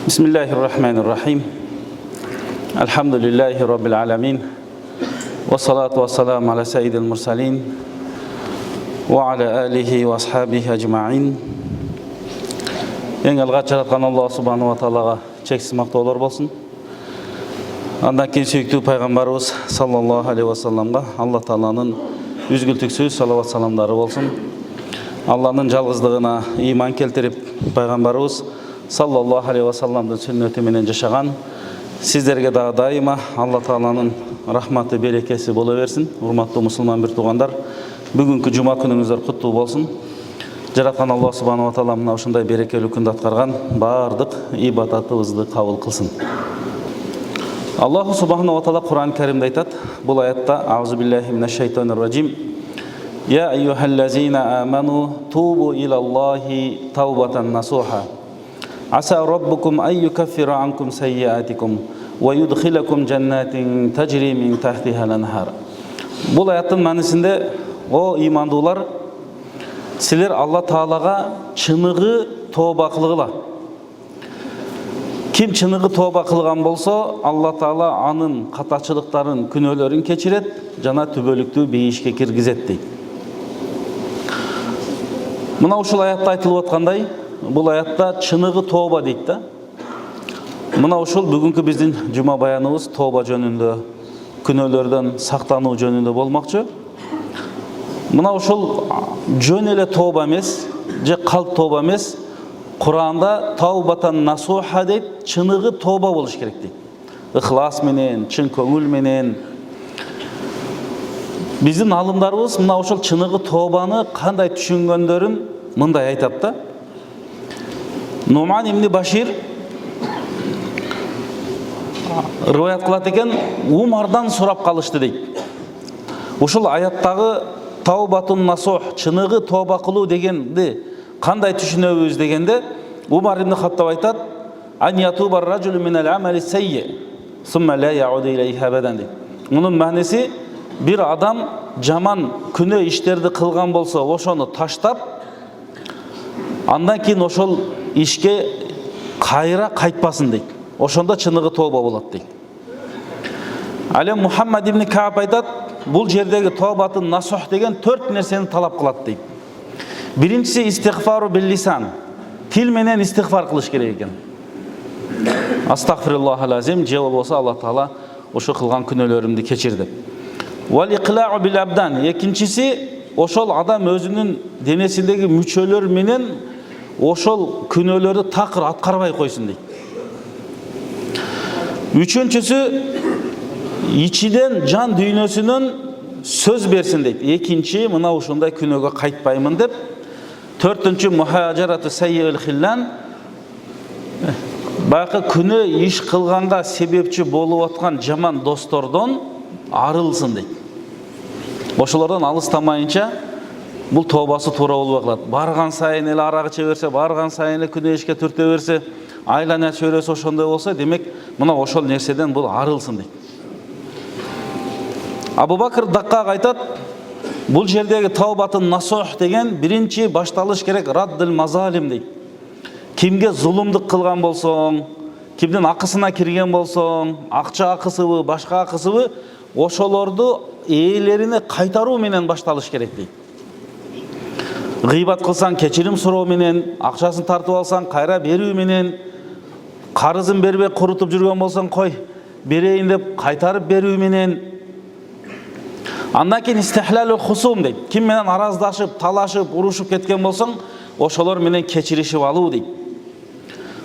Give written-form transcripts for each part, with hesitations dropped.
Bismillahirrahmanirrahim. Elhamdülillahi Rabbil alemin. Ve salatu ve selamu ala seyyidil mursalin. Ve ala alihi ve ashabihi ecma'in. En algaç yaratkan Allah subhanahu wa ta'alaga çeksiz maqtaulар bolsun. Andan keyin süyüktүү пайгамбарыбыз sallallahu aleyhi ve sellem'ga Allah Ta'ala'nın üzgültüksüz salavat salamdары bolsun. Allah'ın жалгыздыгына iman keltirip пайгамбарыбыз sallallahu aleyhi ve sellem'in sünneti менен жашаган sizlerge daha daima Allah Ta'ala'nın rahmatı, berekesi bola versin. Hurmatlı Müslüman bir tuğanlar, bugünkü cuma günüңүздөр куттуу болsun. Жараткан Allah subhanahu wa ta'ala mына ушундай берекелүү күндү аткарган баардык ибадатыбызды кабыл кылсын. Allah subhanahu wa ta'ala Kur'an-ı Kerim'de aytat. Bu ayette Euzubillahü mineşşeytanirracim. Ya eyyuhellezine amenu tubu ilallahi tawbatan nasuha. Asa rabbukum en yukaffira ankum seyyiatikum ve yudkhilakum cennetin tecri min tahtiha'l enhar. Bu ayetin manisinde o imandılar sizler Allah Teala'ga çınığı tövbe kılgıla. Kim çınığı tövbe kılgan bolsa Allah Teala anın kataçılıkların, günölerin keçiret, jana tübölüktүү beyişke kirgizet deydi. Mına uşul ayatта айтылып аткандай, бұл аятта чыныгы тооба дейт да. Мына ушул бүгүнкү биздин жума баяныбыз тооба жөнүндө, күнөөлөрдөн сактануу жөнүндө болмокчу. Мына ушул жөн эле тооба эмес, же калп тооба эмес, Кур'анда таубатан насуха дейт, чыныгы тооба болуш керек дейт. Ыхлас менен, чын көңүл менен. Биздин алымдарыбыз мына ушул чыныгы тообаны кандай түшүнгөндөрүн мындай айтат да. Нуман ибн Башир рываят кылат экен, Умардан сурап калышты дейт. Ушул аяттагы таубатун насух, чыныгы тооба кылуу дегенди кандай түшүнөбүз дегенде, Умар ибн Хаттаб айтат: "Ан ятуба ар-раджулу минал амали сайyi, сумма ла яуду илейхи абадан" дейт. Мунун маанеси, bir adam жаман күнөө иштерди кылган болсо, ошону таштап, андан кийин ошол ишке кайра кайтпасын дейт. Ошондо чыныгы тооба болот дейт. Ал эми Мухаммад ибн Кааб айтат, бул жердеги тообатын насух деген 4 нерсени талап кылат дейт. Биринчиси истигфару бил лисан. Тил менен истигфар кылыш керек экен. Астагфируллахал азим, же болбосо Аллах Таала ошо кылган күнөөлөрүмдү кечир деп. Вал иклау бил абдан. Экинчиси, ошол адам өзүнүн денесиндеги мүчөлөр менен ошол күнөөлөрдү такыр аткарбай койсун дейт. Үчүнчүсү, ичиден жан дүйнөсүнөн сөз берсин дейт. Экинчи, мына ушундай күнөөгө кайтпаймын деп. Төртүнчү, мухажарату саййил хиллан. Бакы күнөө иш кылганга себепчи болуп аткан жаман достордон арылсын дейт. Ошолордон алыстамайынча бул тообасы туура болбой калат. Барган сайын эле арак иче берсе, барган сайын эле күнөө ишке түртө берсе, айлана чөйрөсү ошондой болсо, демек мына ошол нерседен бул арылсын дейт. Абу Бакр Даккак айтат, бул жердеги таубатын насух деген биринчи башталыш керек раддыл мазалим дейт. Кимге зулумдук кылган болсоң, кимдин акысына кирген болсоң, акча акысыбы, башка акысыбы, ошолорду ээлерине кайтаруу менен башталыш керек дейт. Гыйбат кылсаң кечирим суроо менен, акчасын тартып алсаң кайра берүү менен, карызын бербей курутуп жүргөн болсоң кой берейин деп кайтарып берүү менен. Андан кийин истихлалул хусум дейт. Ким менен араздашып, талашып, урушуп кеткен болсоң, ошолор менен кечиришип алуу дейт.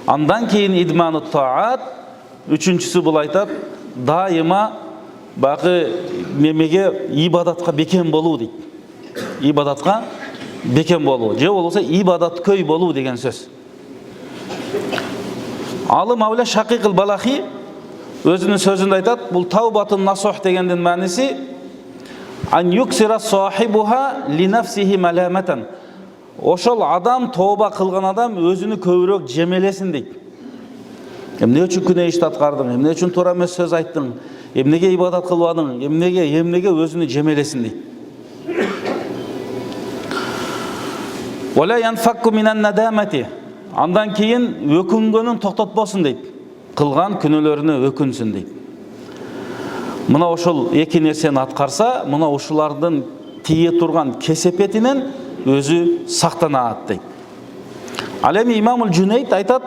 Андан кийин идманут таат, үчүнчүсү бул айтат, дайыма бакы немеге ибадатка бекем болуу дейт. Ибадатка бекем болуу, же болбосо ибадаткөй болуу деген сөз. Алым Авля Шакикл Балахи өзүнүн сөзүндө айтат, бул таубатын насух дегендин мааниси ан юксира сахибуха ли нафсихи маламатан. Ошол адам, тооба кылган адам өзүнү көбүрөөк жемелесин дейт. Эмне үчүн күнөө ишти аткардың, эмне үчүн туура эмес сөз айттың, эмнеге ибадат кылбадың, эмнеге өзүнү жемелесин дейт. Вала янфакку минан надамати. Андан кейін өкінгенін тоқтатпасын дейді. Қылған күнәләріне өкінсін дейді. Мына ошол екі нәрсені атқарса, мына ошолардың тие тұрған кесепетінен өзі сақтанады дейді. Ал эми Имамул Джунейд айтат,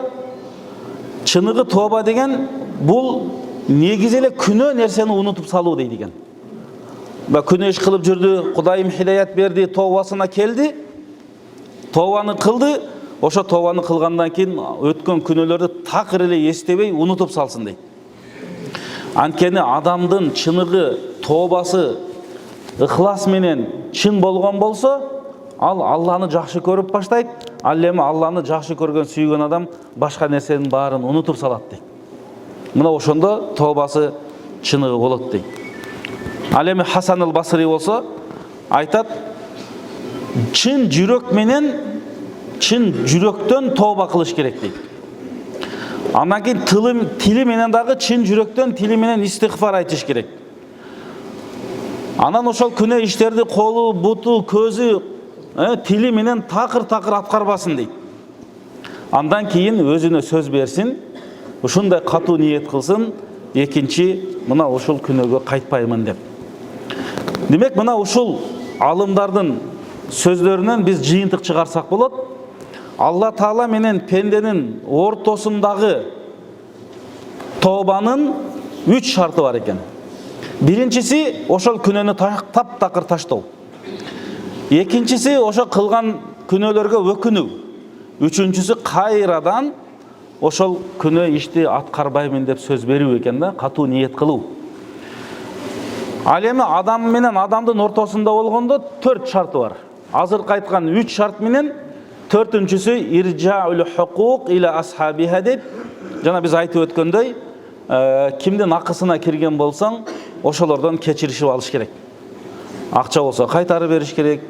чыныгы тоба деген бұл негизи эле күнөө нерсени унутуп салуу дейт экен. Күнөө иш кылып жүрдү, Кудайым хидаят берди, тобасына келди, тобаны кылды, ошо тобаны кылгандан кийин өткөн күнөөлөрдү такыр эле эстебей унутуп салсын дейт. Анткени адамдын чыныгы тобасы ыхлас менен чын болгон болсо, ал Алланы жакшы көрүп баштайт. Ал эми Алланы жакшы көргөн, сүйгөн адам башка нерсенин баарын унутуп салат дейт. Мына ошондо тобасы чыныгы болот дейт. Ал эми Хасан ал-Басри болсо айтат, чын жүрөк менен, чын жүрөктөн тоба кылыш керек дейт. Андан кийин тили менен дагы чын жүрөктөн, тили менен истигфар айтыш керек. Анан ошол күнөө иштерди колу, буту, көзү, тили менен такыр-такыр аткарбасын дейт. Андан кийин өзүнө сөз берсин, ушундай катуу ниет кылсын, экинчи мына ушул күнөөгө кайтпаймын деп. Демек, мына ушул алымдардын сөздөрүнөн биз жыйынтык чыгарсак болот. Алла Таала менен пенденин ортосундагы тобанын 3 шарты бар экен. Биринчиси ошол күнөөнү таптакыр таштоо. Экинчиси ошо кылган күнөөлөргө өкүнүү. Үчүнчүсү кайрадан ошол күнөө ишти аткарбаймын деп сөз берүү экен да, катуу ниет кылуу. Ал эми адам менен адамдын ортосунда болгондо 4 шарты бар. Азыркы айткан 3 шарт менен 4-түнчүсү иржаул хукук ила асхабиха деп, жана биз айтып өткөндөй, кимдин акысына кирген болсоң, ошолордон кечиришип алыш керек. Акча болсо кайтарып бериш керек,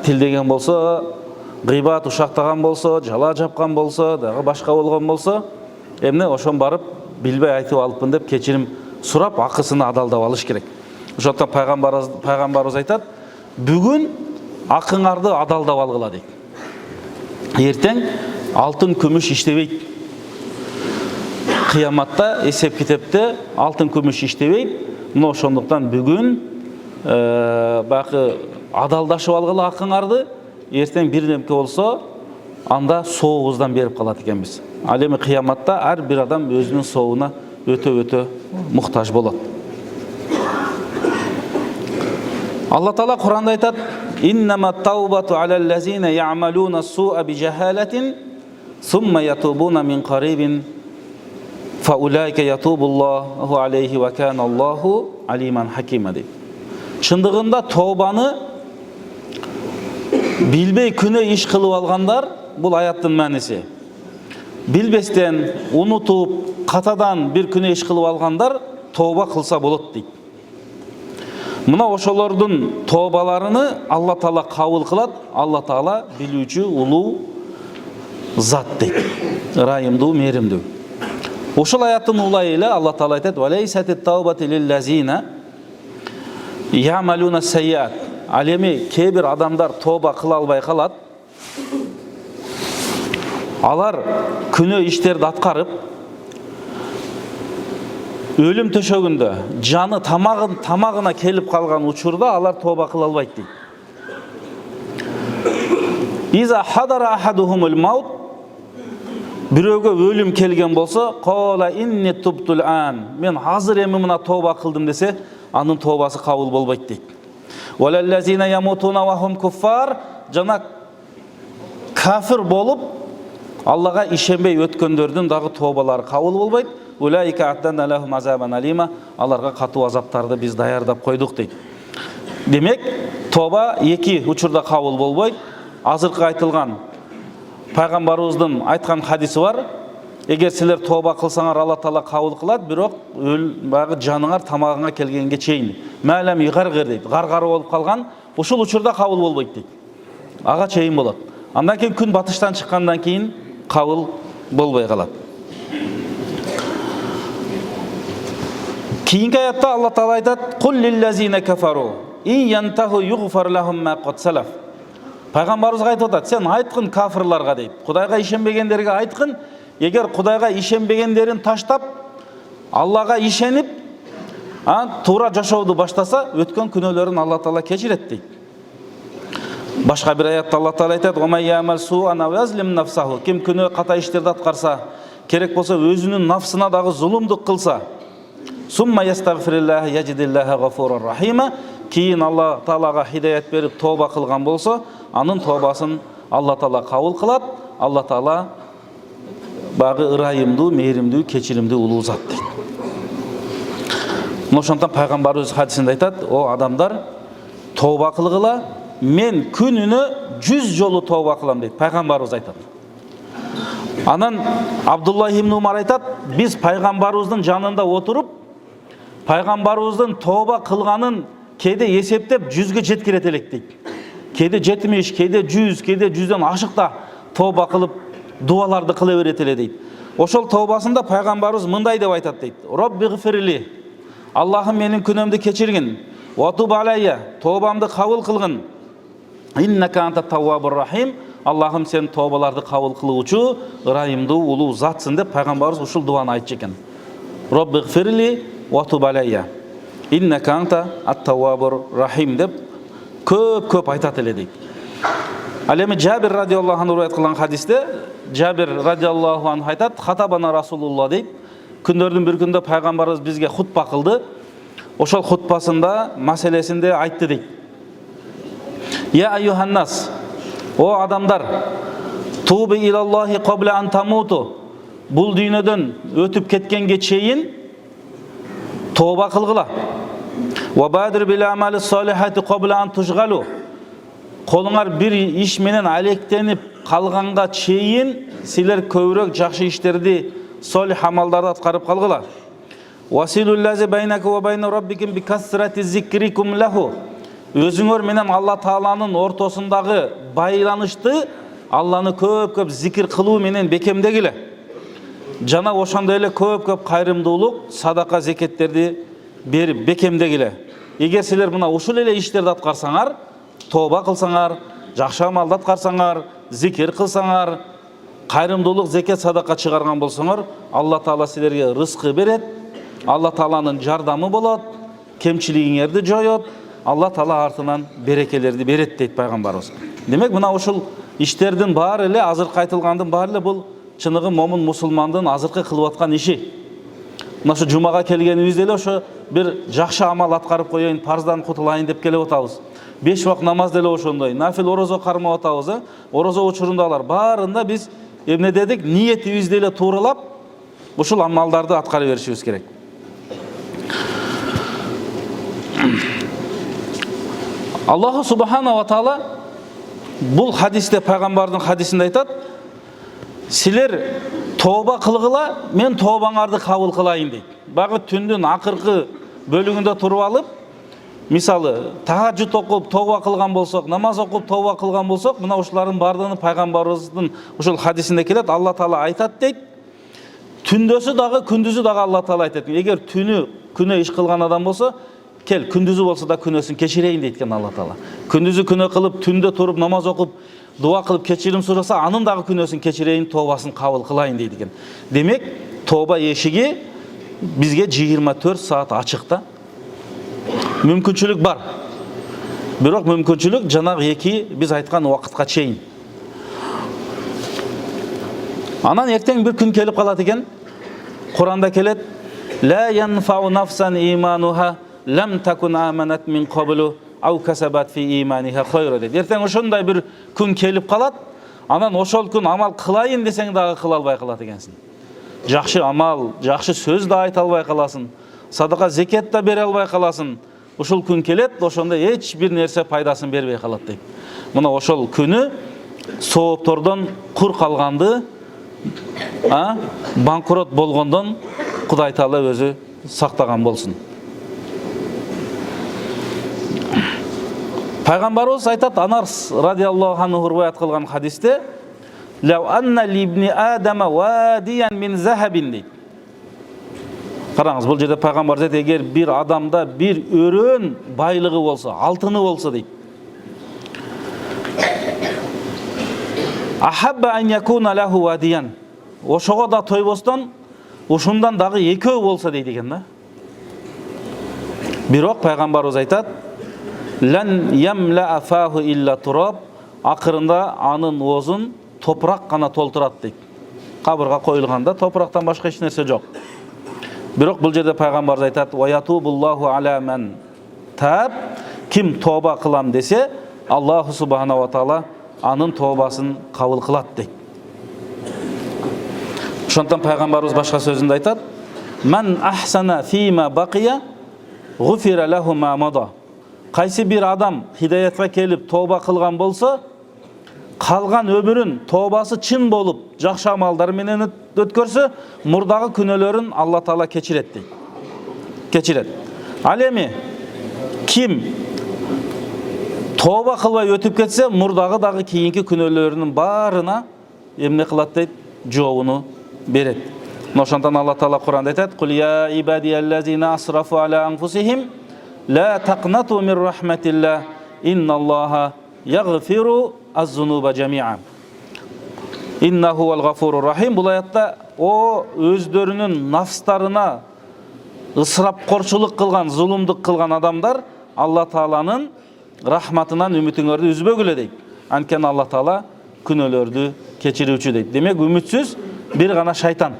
тилдеген болсо, гыйбат ушактаган болсо, жала жапкан болсо, дагы башка болгон болсо, эмне ошон барып билбей айтып алыппын деп кечирим сурап, акысына адалдап алыш керек. Ошондон пайгамбарыбыз айтат, бүгүн акыңарды адалдап алгыла дейт. Эртең алтын күмүш иштебейт. Кыяматта эсеп китепте алтын күмүш иштебейт. Мына ошондуктан бүгүн бакы адалдашып алгыла акыңарды, эртең бир немке болсо, анда сообуздан берип калат экенбиз. Ал эми кыяматта ар бир адам өзүнүн сообуна өтө муктаж болот. Алла Таала Куранда айтат: «Иннама таубату алаллазина я'малуна су'a bijahalatin summa yatubuna min qaribin fa ulaika yatubullahu alayhi wa kana Allahu aliman hakima». Чындыгында тобаны билбей күнөө иш кылып алгандар, бул аяттын мааниси. Билбестен, унутуп, катадан бир күнөө иш кылып алгандар тоба кылса болот дейт. Мына ошолордун тобаларыны Алла Таала кабыл кылат. Алла Таала билүүчү улуу зат дейт. Ырайымдуу, мээримдүү. Ошол аяттын улай эле Алла Таала айтат: «Валейсатит таубату лиллазина я'малуна сайят». Ал эми кээ бир адамдар тоба кыла албай калат. Алар күнөө иштерди аткарып, өлүм төшөгүндө жаны тамагына келип калган учурда алар тоба кыла албайт дейт. Иза хадара ахадухумул маут, бирөөгө өлүм келген болсо, кала инни туптул ан, мен азыр эми мына тоба кылдым десе, анын тобасы кабыл болбойт дейт. Валаллазина ямутуна ва хум куффар, жана кафир болуп Аллага ишенбей өткөндөрдүн дагы тобалары кабыл болбойт. Улайка аттана лахум азабан алима, аларга катуу азаптарды биз даярдап койдук дейт. Демек, тоба эки учурда кабыл болбойт. Азыркы айтылган пайгамбарыбыздын айткан хадиси бар. Эгер силер тоба кылсаңар, Алла Таала кабыл кылат, бирок багы жаныңар тамагыңа келгенге чейин. Мәлем игаргыр дейт. Гаргары болуп калган, ушул учурда кабыл болбойт дейт. Ага чейин болот. Андан кийин күн батыштан чыккандан кийин кабыл болбой калат. Кийинки аятта Алла Таала айтат: "Кул лиллазина кафару ин янтаху югфар лахум ма кад салаф". Пайғамбарымыз айтып атат, сен айтқын кафырларға дейді. Құдайға ишенбегендерге айтқын, егер Құдайға ишенбегендерін таштап, Аллаға ишеніп, тура жашауды баштаса, өткен күнәлерін Алла Таала кешіреді дейді. Башқа бір аятта Алла Таала айтады: "Ва ямал суан ау язлим нафсаху". Кім күнә қата іштерді атқарса, керек болса өзінің нафсына дағы зұлымдық қылса, сумма ястагфириллаха яжидиллаха гафурар рахима, кейін Алла Таалаға хидаят беріп тоба қылған болса, анын тобасын Алла Таала қабыл қылады. Алла Таала бағы ырайымды, мейірімді, кешірімді улуу зат дейді. Ошондон пайғамбар өз хадисінде айтады: "О адамдар, тоба қылғыла, мен күнүнө 100 жолу тоба қылам" дейді. Пайғамбарымыз айтады. Анан Абдулла ибн Умар айтады: "Біз пайғамбарымыздың жанында отырып, пайғамбарымыздың тоба қылғанын кейде есептеп 100-ге жеткірет елек" дейді. Кейде 70, кейде 100, кейде 100-ден ашықта тоба қылып, дуаларды қылы берет еле дейді. Ошол тобасында пайғамбарымыз мындай деп айтады дейді: "Робби гфирли", Аллахым менің күнәмді кешіргін, "Ватуб алайя", тобамды қабыл қылғын, "Иннака анта тауабур рахим", Аллахым сен тобаларды қабыл қылуучу, ырайымды, улуу затсың деп пайғамбарымыз ушул дуаны айтчу экен. "Робби гфирли ватуб алайя, иннака анта ат-тауабур рахим" деп көп айтат эле дейт. Ал эми Жабир радиаллаху анху риwayat кылган хадисте Жабир радиаллаху анху айтат: "Хатабана Расулулла" дейт. Күндөрдүн бир күндө пайгамбарыбыз бизге хутба кылды. Ошол хутбасында маселесинде айтты дейт: "Я айюханнас, о адамдар, туби илаллахи қабла ан тамуту", бул дүйнөдөн өтүп кеткенге чейин тоба кылгыла. "Ва бадир бил амали салихати қабла ан тушгалу", колуңар бир иш менен алектенип калганга чейин силер көбүрөөк жакшы иштерди, солих амалдарды аткарып калгыла. "Василул лази байнака ва байна раббикум би касрати зикрикум лаху", өзүңөр менен Алла Тааланын ортосундагы байланышты Алланы көп зикир кылуу менен бекемдегиле. Жана ошондой эле көп кайрымдуулук, садака, зекеттерди берип бекемдегиле. Эгер силер мына ушул эле иштерди аткарсаңар, тоба кылсаңар, жакшы амалды аткарсаңар, зикир кылсаңар, кайрымдуулук, зекет, садака чыгарган болсоңор, Алла Таала силерге рызкы берет, Алла Тааланын жардамы болот, кемчилигиңерди жоёт, Алла Таала артынан берекелерди берет" дейт пайгамбарыбыз. Демек мына ушул иштердин баары эле, азыркы айтылгандын баары эле бул чыныгы момун мусулмандын азыркы кылып аткан иши. Мына ушу жумага келгенибизде эле ошо бир жакшы амал аткарып коеюн, парздан кутулайын деп келип атабыз. 5 вакыт намаз деле ошондой, нафил орозо кармап атабыз. Орозо учурундагылар баарында биз эмне дедик? Ниетибизди эле тууралап, ушул амалдарды аткара беришибиз керек. Аллаху субхана ва таала бул хадисте, пайгамбардын хадисинде айтат: "Силер тоба кылгыла, мен тобаңарды кабыл кылайын" дейт. Багы түндүн акыркы бөлүгүндө туруп алып, мисалы тахажжуд окуп тоба кылган болсок, намаз окуп тоба кылган болсок, мына ушулардын бардыгын пайгамбарыбыздын ушул хадисинде келет. Алла Таала айтат дейт. Түндөсү дагы, күндүзү дагы Алла Таала айтат. Эгер түнү күнөө иш кылган адам болсо, кел, күндүзү болсо да күнөөсүн кечирейин дейт экен Алла Таала. Күндүзү күнөө кылып, түндө туруп намаз окуп, дуа кылып кечирим сураса, анын дагы күнөөсүн кечирейин, тобасын кабыл кылайын дейт экен. Демек, тоба эшиги бизге 24 саат ачык да. Мүмкүнчүлүк бар. Бирок мүмкүнчүлүк жанагы эки биз айткан убакытка чейин. Анан эртең бир күн келип калат экен. Куранда келет: "Ла янфау нафсан имануха лам такун аманат мин qablу ау касабат фи иманиха хайра" дейт. Эртең ошондой бир күн келип калат. Анан ошол күн амал кылайын десең дагы кыла албай калат экенсиң. Жакшы амал, жакшы сөз да айта албай каласың. Садака, зекет да бере албай каласың. Ошол күн келет, ошондо эч бир нерсе пайдасын бербей калат дейт. Мына ошол күнү сооптордон кур калганды, банкрот болгондон Кудай Таала өзү сактаган болсун. Пайгамбарыбыз айтат, Анас радиаллаху анху риwayat кылган хадисте: "Лау анна либни адама вадиян мин захабин" дейт. Караңыз, бул жерде пайгамбар айтат, эгер бир адамда бир өрөн байлыгы болсо, алтыны болсо дейт. Ахабба ан якуна лаху вадиян. Ошого да тойбостон ушундан дагы экөө болса дейт экен да. Бирок пайгамбарыбыз айтат: "Лан ямла афаху илля тураб." Акырында анын оозун топурак гана толтурат дейт. Кабырга коюлганда топурактан башка эч нерсе жок. Бирок бул жерде пайгамбарыбыз айтат: "Ва ятубуллаху ала ман таб." Ким тоба кылам десе, Аллах субханаху ва таала анын тобасын кабыл кылат дейт. Ошондон пайгамбарыбыз башка сөзүндө айтат: "Ман ахсана фима бакия гуфира лаху ма мада." Кайсы бир адам хидаятка келип тоба кылган болсо, калган өмүрүн тобасы чын болуп, жакшы амалдар менен өткөрсө, мурдагы күнөөлөрүн Алла таала кечирет дейт. Кечирет. Ал эми ким тоба кылбай өтүп кетсе, мурдагы дагы кийинки күнөөлөрүнүн баарына эмне кылат дейт? Жообуну берет. Ошондон Алла таала Кур'анда айтат: "Кул я ибадияллазина асрафу ала анфусихим ла тaqnatu мин рахматилла инналлаха ягфиру аз-зунуба жамиа. Иннаху вал гафурур рахим." Бул аятта о өздөрүнүн нафстарына ысырапкорчулук кылган, зулумдук кылган адамдар Алла тааланын рахматынан үмүтүңөрдү үзбөгүлө дейт. Анткени Алла таала күнөөлөрдү кечирүүчү дейт. Демек үмүтсүз бир гана шайтан.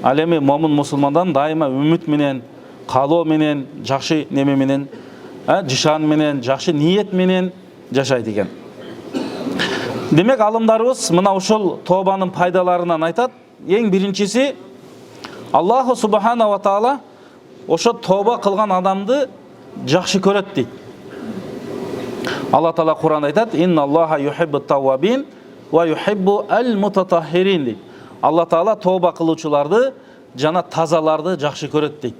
Ал эми момун мусулмандан дайыма үмүт менен, каалоо менен, жакшы неме менен, жишан менен, жакшы ниет менен жашайт экен. Демек алымдарыбыз мына ушул тобанын пайдаларынан айтат. Эң биринчиси, Аллах субханаху ва таала ошо тоба кылган адамды жакшы көрөт дейт. Алла таала Кур'анда айтат: "Инналлаха юхиббут таввабин ва юхиббу ал-мутатаххирин" дейт. Алла таала тоба кылуучуларды жана тазаларды жакшы көрөт дейт.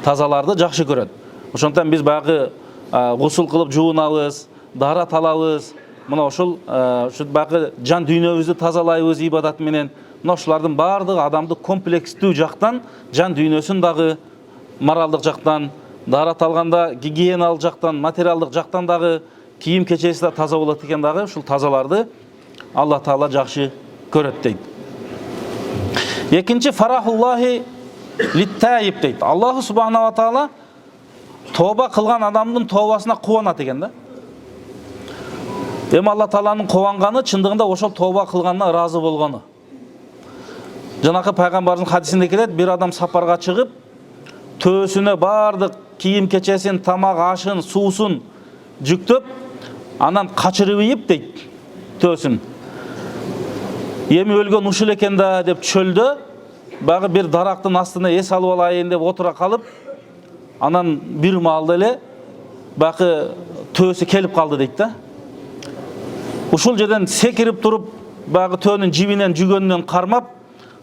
Тазаларды жакшы көрөт. Ошондон биз багы гусул кылып жуунабыз, дарат алабыз. Мына ошол багы жан дүйнөбүздү тазалайбыз ибадат менен. Мына ошолардын баардыгы адамды комплекстүү жактан, жан дүйнөсүн дагы моралдык жактан, дарат алганда гигиеналык жактан, материалдык жактан дагы, кийим кечеси да таза болот экен дагы. Ушул тазаларды Алла таала жакшы көрөт дейт. Экинчи, фарахуллахи литтайиб дейт. Аллах субханаху ва таала тоба кылган адамдын тобасына кубанат экен да. Эми Алла тааланын кубанганы чындыгында ошол тоба кылганына ыраазы болгону. Жанакы пайгамбардын хадисинде келет: бир адам сапарга чыгып, төөсүнө бардык кийим кечесин, тамак ашын, суусун жүктөп, анан качырып ийип дейт төөсүн. Эми өлгөн ушул экен да деп чөлдө багы бир дарактын астына эс алып алайын деп отура калып, анан бир маалда эле багы төөсү келип калды дейт да. Ушул жерден секирип туруп, багы төөнүн жибинен жүгөнүнөн кармап,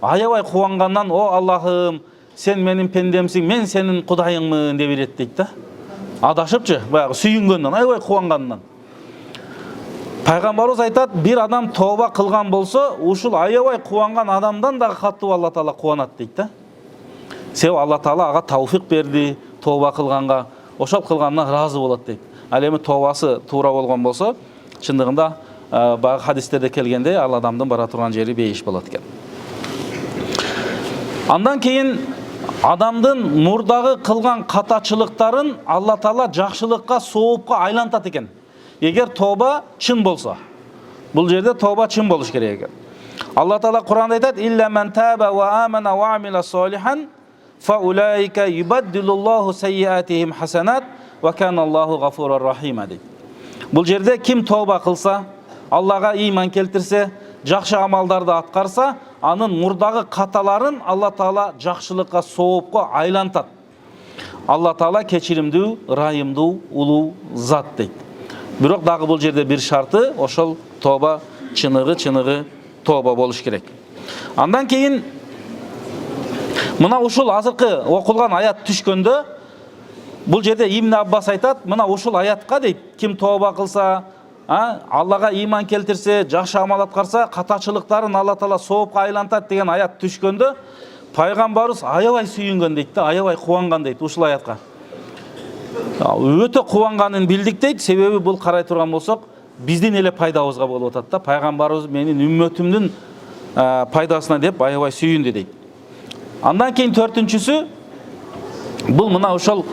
аябай кубангандан: "О Аллахым, сен менин пендемсиң, мен сенин кудайыңмын" деп берет дейт да. Адашыпчы, баягы сүйүнгөндөн, аябай кубангандан. Пайгамбарыбыз айтат: бир адам тоба кылган болсо, ушул аябай кубанган адамдан дагы каттуу Алла таала кубанат дейт да. Себеби Алла таала ага тауфик берди тоба кылганга, ошол кылганына ыраазы болот дейт. Ал эми тобасы туура болгон болсо, чындыгында багы хадистерде келгендей, ал адамдын бара турган жери бейиш болот экен. Андан кийин адамдын мурдагы кылган катачылыктарын Алла таала жакшылыкка, соопко айлантат экен. Эгер тоба чын болсо. Бул жерде тоба чын болуш керек экен. Алла таала Кур'анда айтат: "Илля ман таба ва амана ва амила солихан фа улайка юбаддилуллаху сайyiатихим хасанат ва каналлаху гафурур рахим" дейт. Бул жерде ким тоба кылса, Аллага ыйман келтирсе, жакшы амалдарды аткарса, анын мурдагы каталарын Алла таала жакшылыкка, соопко айлантат. Алла таала кечиримдүү, ырайымдуу, улуу зат дейт. Бирок дагы бул жерде бир шарты, ошол тоба чыныгы тоба болуш керек. Андан кийин мына ушул азыркы окулган аят түшкөндө, бул жерде Ибн Аббас айтат: "Мына ушул аятка" дейт, "ким тоба кылса, Аллага ыйман келтирсе, жакшы амал аткарса, катачылыктарын Алла таала соопко айлантат" деген аят түшкөндө, пайгамбарыбыз аябай сүйүнгөн дейт да, аябай кубанган дейт ушул аятка. Өтө кубанганын билдик дейт, себеби бул карай турган болсок, биздин эле пайдабызга болуп атат да. Пайгамбарыбыз менин үммөтүмдүн пайдасына деп аябай сүйүндү дейт. Андан кийин төртүнчүсү бул мына ошол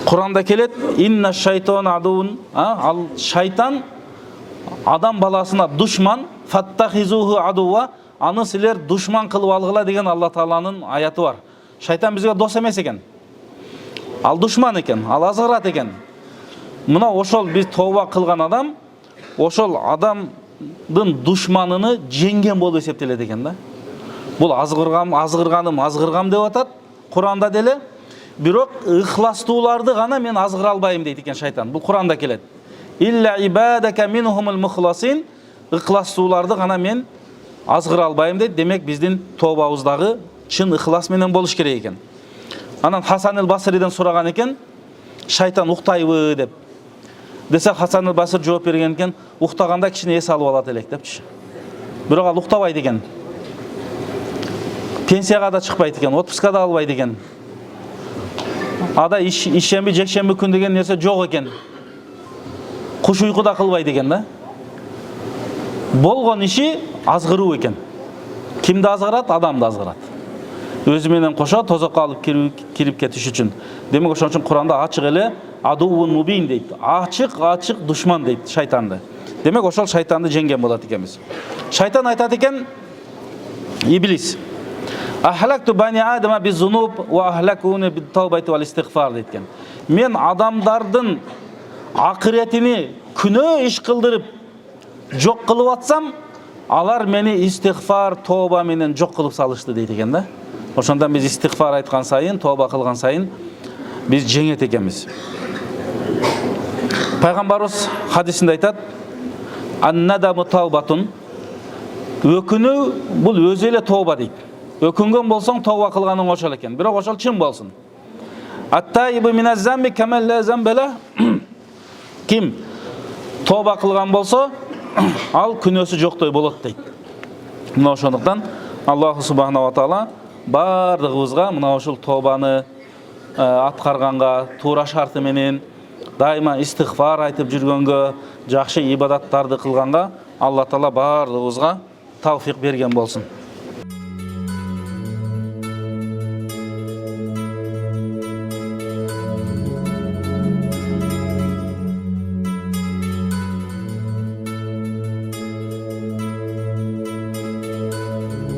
Куранда келет: "Инна шайтан адуун", ал шайтан адам баласына душман, "Фаттахизуху адуа", аны силер душман кылып алгыла деген Алла Тааланын аяты бар. Шайтан бизге дос эмес экен. Ал душман экен, ал азгырат экен. Мына ошол биз тооба кылган адам ошол адамдын душманыны жеңген болуп эсептелет экен да. Бул азгыргам деп атат Куранда деле. Бирок ыхластууларды гана мен азгыра албайм дейт экен шайтан. Бул Куранда келет. "Илля ибадака минхумул мухласин", ыхластууларды гана мен азгыра албайм дейт. Демек биздин тообабыздагы чын ыхлас менен болуш керек экен. Анан Хасан el-Басриден сураган экен, шайтан уктайбы деп. Десе Хасан el-Баср жооп берген экен, уктаганда кичине эс алып алат элек депчи. Бирок ал уктабайт экен. Пенсияга да чыкпайт экен, отпуска да албайт экен. Ада ишемби, жекшемби күн деген нерсе жок экен. Куш уйку да кылбайт экен да. Болгон иши азгыруу экен. Кимди азгырат? Адамды азгырат. Өзү менен кошо тозокко алып кирип кетиш үчүн. Демек ошон үчүн Куранда ачык эле адуун мубин дейт. Ачык душман дейт шайтанды. Демек ошол шайтанды жеңген болот экенбиз. Шайтан айтат экен, Иблис: "Ахлакту бани адама бизунуб ва ахлакуни бит-таубати вал истигфар" дейткен. Мен адамдардын акыретини күнөө иш кылдырып жок кылып атсам, алар мени истигфар, тооба менен жок кылып салышты дейт экен да. Ошондон биз истигфар айткан сайын, тооба кылган сайын биз жеңет экенбиз. Пайгамбарыбыз хадисинде айтат: "Ан-надаму таубатун", өкүнүү бул өзү эле тооба дейт. Өкүнгөн болсоң тооба кылганың ошол экен. Бирок ошол чын болсун. "Ат-таибу миназ-замби камал ла замбала", ким тооба кылган болсо, ал күнөөсү жоктой болот дейт. Мына ошондуктан Аллах субханаху ва таала бардыгыбызга мына ошол тообаны аткарганга, туура шарты менен дайыма истигфар айтып жүргөнгө, жакшы ибадаттарды кылганга Алла Таала бардыгыбызга тавфик берген болсун.